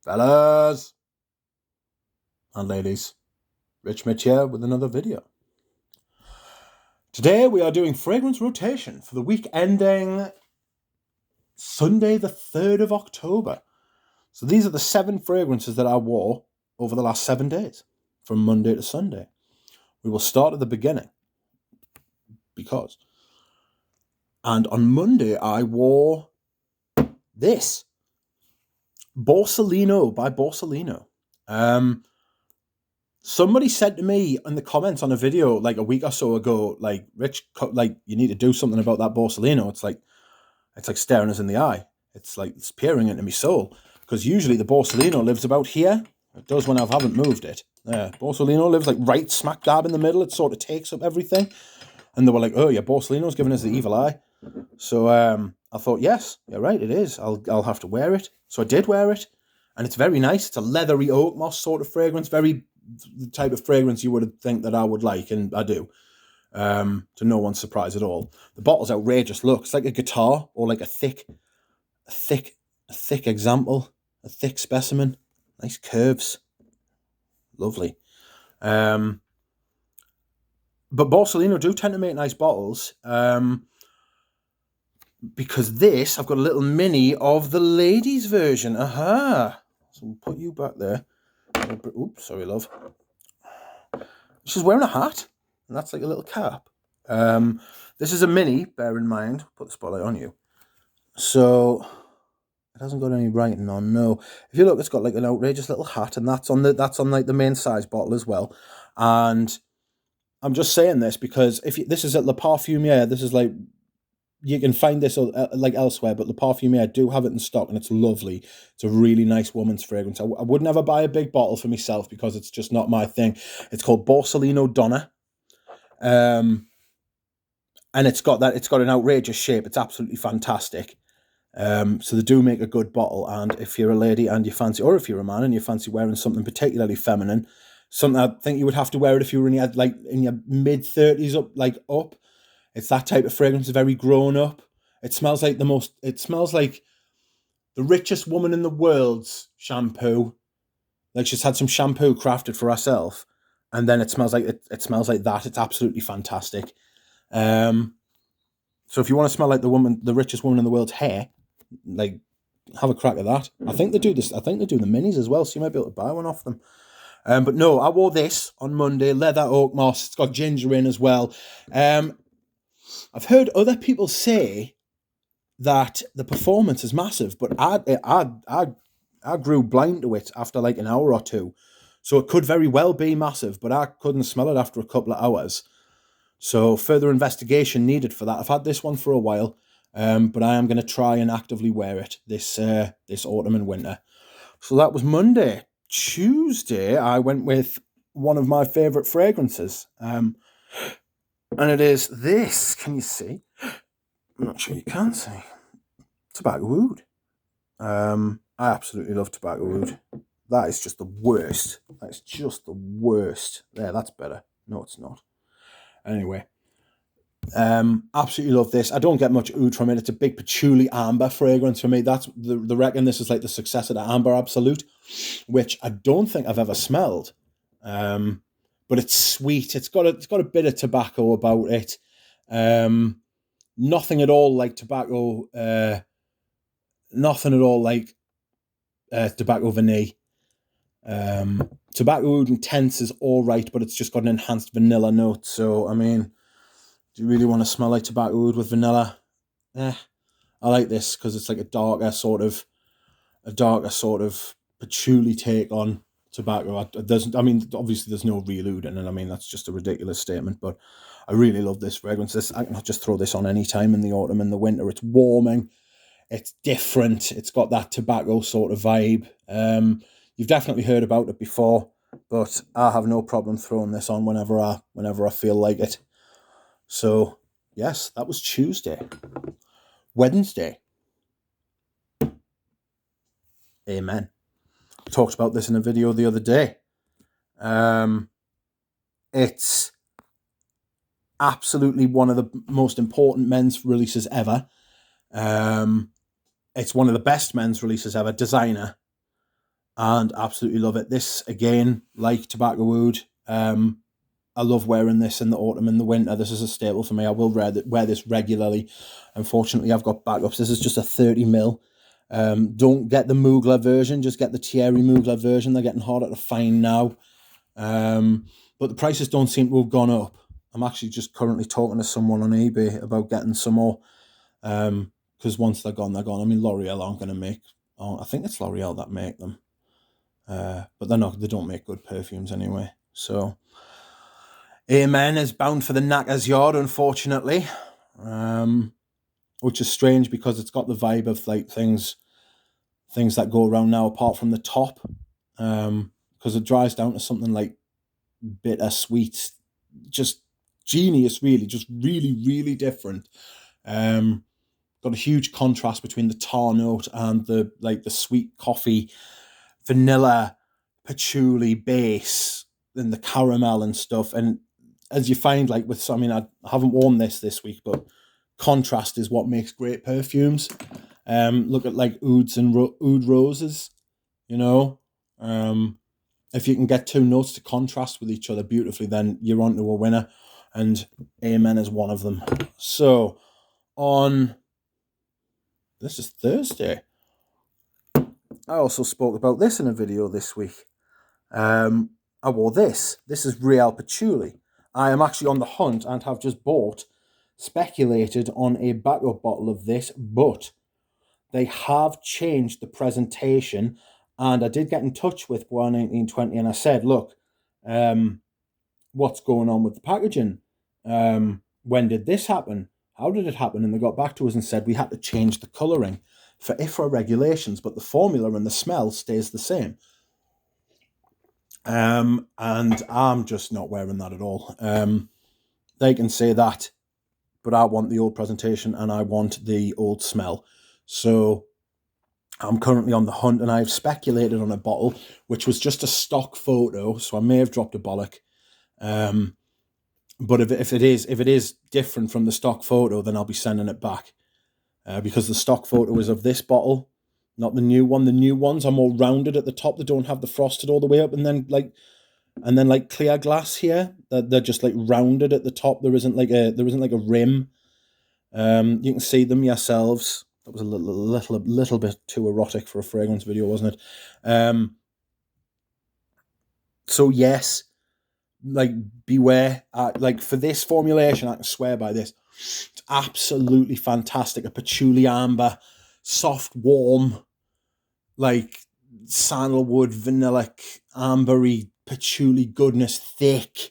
Fellas and ladies, Rich Mitch here with another video. Today we are doing fragrance rotation for the week ending Sunday the 3rd of October. So these are the 7 fragrances that I wore over the last 7 days, from Monday to Sunday. We will start at the beginning, and on Monday I wore this, Borsalino by Borsalino. Somebody said to me in the comments on a video like a week or so ago, like, Rich, like, you need to do something about that Borsalino. It's like staring us in the eye. It's like it's peering into my soul. Because usually the Borsalino lives about here. It does when I haven't moved it. Borsalino lives like right smack dab in the middle. It sort of takes up everything. And they were like, oh yeah, Borsalino's giving us the evil eye. So I thought, yes, you're right, it is. I'll have to wear it. So I did wear it. And it's very nice. It's a leathery oak moss sort of fragrance. Very the type of fragrance you would think that I would like, and I do. To no one's surprise at all. The bottle's outrageous. Look, it's like a guitar or like a thick example, a thick specimen. Nice curves. Lovely. But Borsalino do tend to make nice bottles. Because this, I've got a little mini of the ladies' version. Aha! So we'll put you back there. Oops, sorry, love. She's wearing a hat, and that's like a little cap. This is a mini, bear in mind. Put the spotlight on you. So it hasn't got any writing on, no. If you look, it's got like an outrageous little hat, and that's on like the main size bottle as well. And I'm just saying this because this is at Le Parfumier. This is like, you can find this like elsewhere, but Le Parfumier do have it in stock, and it's lovely. It's a really nice woman's fragrance. I would never buy a big bottle for myself because it's just not my thing. It's called Borsalino Donna. And it's got an outrageous shape. It's absolutely fantastic. So they do make a good bottle, and if you're a lady and you fancy, or if you're a man and you fancy wearing something particularly feminine, something I think you would have to wear it if you were in your mid-30s up. It's that type of fragrance, very grown up. It smells like the richest woman in the world's shampoo. Like she's had some shampoo crafted for herself, and then it smells like that. It's absolutely fantastic. So if you want to smell like the richest woman in the world's hair, like, have a crack at that. I think they do this. I think they do the minis as well, so you might be able to buy one off them. But no, I wore this on Monday, leather oak moss. It's got ginger in as well. I've heard other people say that the performance is massive, but I grew blind to it after like an hour or two. So it could very well be massive, but I couldn't smell it after a couple of hours. So further investigation needed for that. I've had this one for a while, but I am going to try and actively wear it this autumn and winter. So that was Monday. Tuesday, I went with one of my favourite fragrances. And it is this. Can you see? I'm not sure you can see. Tobacco Oud. I absolutely love Tobacco Oud. That is just the worst. That's just the worst. There, that's better. No, it's not. Anyway. Absolutely love this. I don't get much oud from it. It's a big patchouli amber fragrance for me. That's the reckon this is like the successor to Amber Absolute, which I don't think I've ever smelled. But it's sweet. It's got a bit of tobacco about it. Nothing at all like tobacco. Nothing at all like Tobacco Vanille. Tobacco Oud Intense is all right, but it's just got an enhanced vanilla note. So I mean, do you really want to smell like Tobacco Oud with vanilla? I like this because it's like a darker sort of patchouli take on tobacco. Obviously there's no real oud in it. I mean, that's just a ridiculous statement, but I really love this fragrance. I can just throw this on any time in the autumn and the winter. It's warming. It's different. It's got that tobacco sort of vibe. You've definitely heard about it before, but I have no problem throwing this on whenever I feel like it. So, yes, that was Tuesday. Wednesday. Amen. I talked about this in a video the other day. It's absolutely one of the most important men's releases ever. It's one of the best men's releases ever. Designer. and absolutely love it. This, again, like tobacco oud, I love wearing this in the autumn and the winter. This is a staple for me. I will wear this regularly. Unfortunately, I've got backups. This is just a 30 ml. Don't get the Mugler version, just get the Thierry Mugler version. They're getting harder to find now. But the prices don't seem to have gone up. I'm actually just currently talking to someone on eBay about getting some more. Because once they're gone, they're gone. I mean, L'Oreal aren't going to make... Oh, I think it's L'Oreal that make them. But they're not. They don't make good perfumes anyway. So, Amen is bound for the knacker's yard, unfortunately. Which is strange because it's got the vibe of like things that go around now, apart from the top. Because it dries down to something like bitter, sweet, just genius, really, just really, really different. Got a huge contrast between the tar note and the sweet coffee, vanilla, patchouli base, and the caramel and stuff. And as you find, like with, I mean, I haven't worn this week, but contrast is what makes great perfumes. Look at like ouds and oud roses, you know. If you can get two notes to contrast with each other beautifully, then you're on to a winner. And Amen is one of them. So, this is Thursday. I also spoke about this in a video this week. I wore this. This is Real Patchouli. I am actually on the hunt and have just speculated on a backup bottle of this, but they have changed the presentation. And I did get in touch with Bois 1920 and I said, look, what's going on with the packaging? When did this happen? How did it happen? And they got back to us and said we had to change the colouring for IFRA regulations, but the formula and the smell stays the same. And I'm just not wearing that at all. They can say that, but I want the old presentation and I want the old smell. So I'm currently on the hunt, and I've speculated on a bottle which was just a stock photo, so I may have dropped a bollock. But if it is different from the stock photo, then I'll be sending it back, because the stock photo is of this bottle, not the new one. The new ones are more rounded at the top. They don't have the frosted all the way up, and then like clear glass here. They're just like rounded at the top. There isn't like a rim. You can see them yourselves. That was a little bit too erotic for a fragrance video, wasn't it? So yes, like beware. Like for this formulation, I can swear by this. It's absolutely fantastic. A patchouli amber, soft, warm, like sandalwood, vanillic, ambery, patchouli goodness, thick.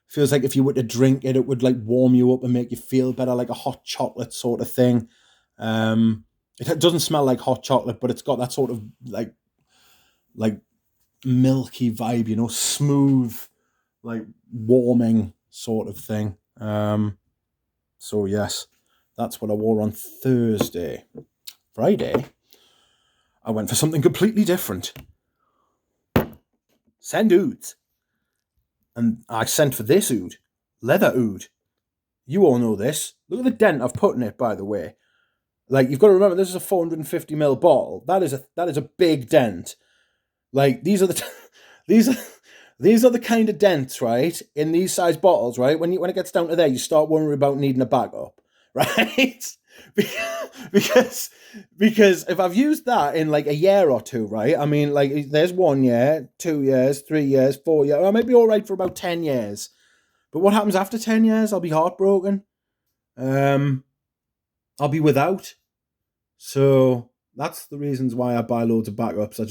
Feels like if you were to drink it, it would like warm you up and make you feel better, like a hot chocolate sort of thing. It doesn't smell like hot chocolate, but it's got that sort of like milky vibe, you know, smooth, like warming sort of thing. So yes, that's what I wore on Thursday. Friday, I went for something completely different. Send ouds. And I sent for this oud, leather oud. You all know this. Look at the dent I've put in it, by the way. Like, you've got to remember, this is a 450ml bottle. That is a big dent. Like, these are the kind of dents, right, in these size bottles, right? When it gets down to there, you start worrying about needing a backup, right? because if I've used that in like a year or two, right? I mean, like, there's 1 year, 2 years, 3 years, 4 years. I might be all right for about 10 years. But what happens after 10 years? I'll be heartbroken. I'll be without. So that's the reasons why I buy loads of backups.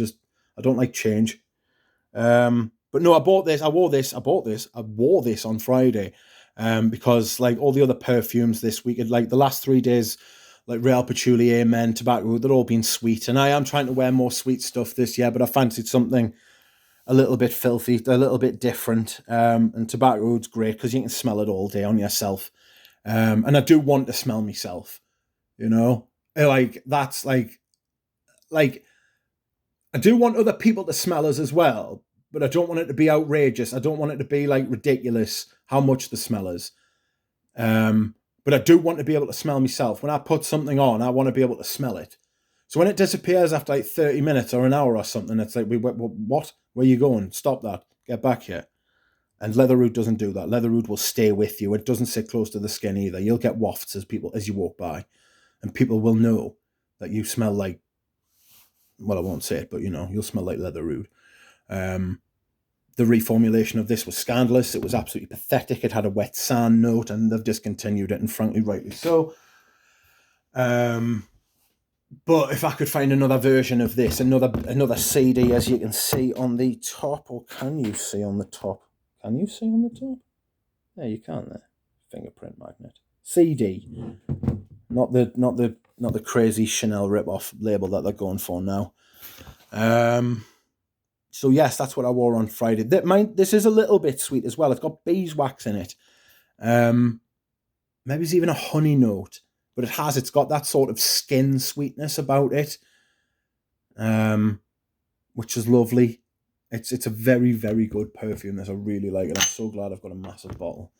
I don't like change. But no, I wore this on Friday. Because like all the other perfumes this week, like the last 3 days, like Real Patchouli, Amen, Tobacco, they're all been sweet. And I am trying to wear more sweet stuff this year, but I fancied something a little bit filthy, a little bit different. And Tobacco Oud's great because you can smell it all day on yourself. And I do want to smell myself, you know? Like, that's like I do want other people to smell us as well, but I don't want it to be outrageous. I don't want it to be like ridiculous how much the smell is. But I do want to be able to smell myself. When I put something on, I want to be able to smell it. So when it disappears after like 30 minutes or an hour or something, it's like, what? Where are you going? Stop that. Get back here. And Leatherroot doesn't do that. Leatherroot will stay with you. It doesn't sit close to the skin either. You'll get wafts as you walk by, and people will know that you smell like, well, I won't say it, but you'll smell like Leatherroot. The reformulation of this was scandalous. It was absolutely pathetic. It had a wet sand note, and they've discontinued it, and frankly, rightly so. But if I could find another version of this, another CD, as you can see on the top, or can you see on the top? Can you see on the top? Yeah, you can there. Fingerprint magnet. CD. Not the crazy Chanel rip-off label that they're going for now. So yes, that's what I wore on Friday. This is a little bit sweet as well. It's got beeswax in it. Maybe it's even a honey note, but it's got that sort of skin sweetness about it, which is lovely. It's a very, very good perfume. That I really like it. I'm so glad I've got a massive bottle.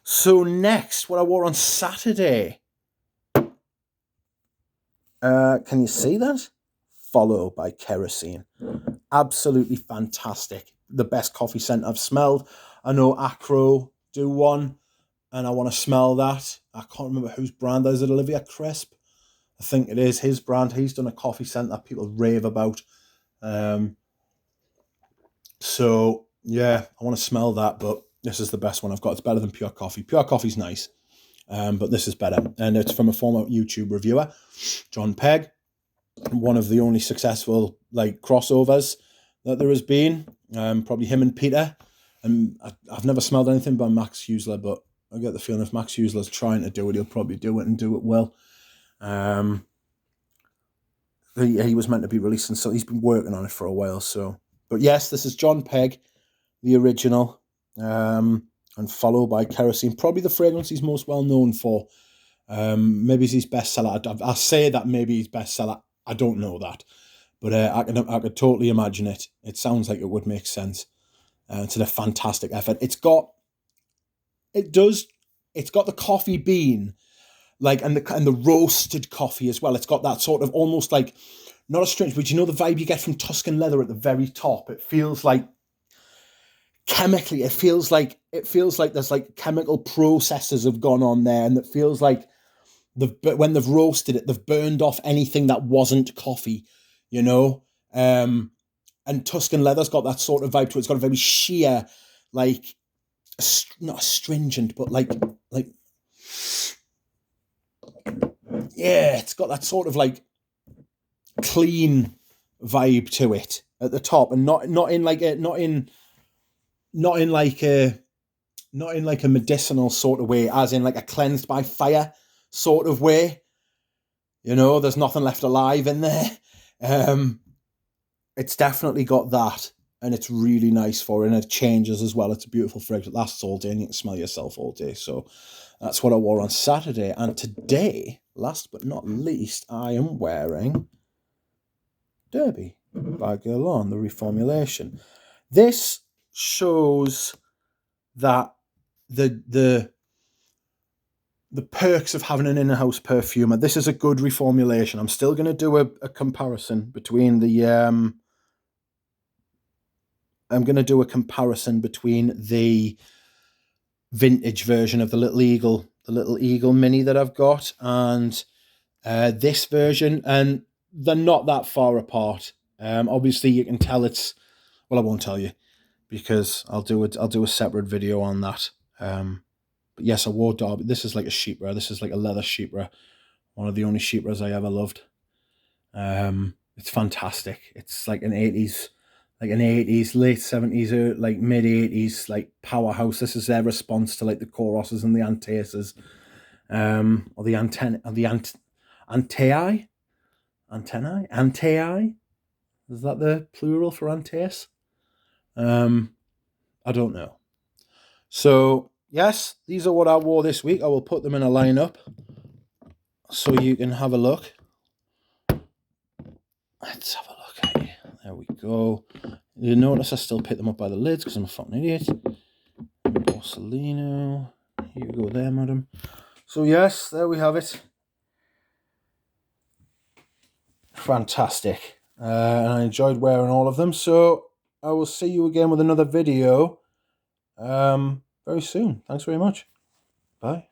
So next, what I wore on Saturday. Can you see that? Follow by Kerosene. Absolutely fantastic. The best coffee scent I've smelled. I know Acro do one, and I want to smell that. I can't remember whose brand that is. It Olivia Crisp? I think it is his brand. He's done a coffee scent that people rave about. So yeah, I want to smell that, but this is the best one I've got. It's better than Pure Coffee. Pure Coffee's nice, but this is better. And it's from a former YouTube reviewer, John Pegg. One of the only successful crossovers that there has been. Probably him and Peter. And I've never smelled anything by Max Huesler, but I get the feeling if Max Huesler's trying to do it, he'll probably do it and do it well. He was meant to be releasing, so he's been working on it for a while. So, but yes, this is John Pegg, the original, and followed by Kerosene. Probably the fragrance he's most well known for. Maybe it's his bestseller. I say that maybe his bestseller. I don't know that, but I could totally imagine it. It sounds like it would make sense. It's a fantastic effort. It's got the coffee bean, and the roasted coffee as well. It's got that sort of almost like, not a strange, but the vibe you get from Tuscan Leather at the very top. It feels like chemically, it feels like there's chemical processes have gone on there, and it feels like when they've roasted it, they've burned off anything that wasn't coffee, and Tuscan Leather's got that sort of vibe to it. It's got a very sheer, not astringent, but yeah, it's got that sort of clean vibe to it at the top, and not in a medicinal sort of way, as in a cleansed by fire sort of way. There's nothing left alive in there. It's definitely got that, and it's really nice for it, and it changes as well. It's a beautiful fragrance. It lasts all day, and you can smell yourself all day. So that's what I wore on Saturday. And today, last but not least, I am wearing Derby by Guerlain, the reformulation. This shows that the perks of having an in-house perfumer. This is a good reformulation. I'm still going to do a comparison between the I'm going to do a comparison between the vintage version of the Little Eagle Mini that I've got, and this version, and they're not that far apart. Obviously, you can tell it's, well, I won't tell you because I'll do a separate video on that. But yes, I wore Derby. This is like a Chypre. This is like a leather Chypre. One of the only Chypres I ever loved. It's fantastic. It's like an 80s, late 70s, mid 80s, powerhouse. This is their response to the Koroses and the Antaeus, or the Antaei. Is that the plural for Antaeus? I don't know. So yes, these are what I wore this week. I will put them in a lineup so you can have a look. Let's have a look at it. There we go. You notice I still pick them up by the lids because I'm a fucking idiot. Borsellino. Here you go there, madam. So yes, there we have it. fantastic. And I enjoyed wearing all of them. So I will see you again with another video very soon. Thanks very much. Bye.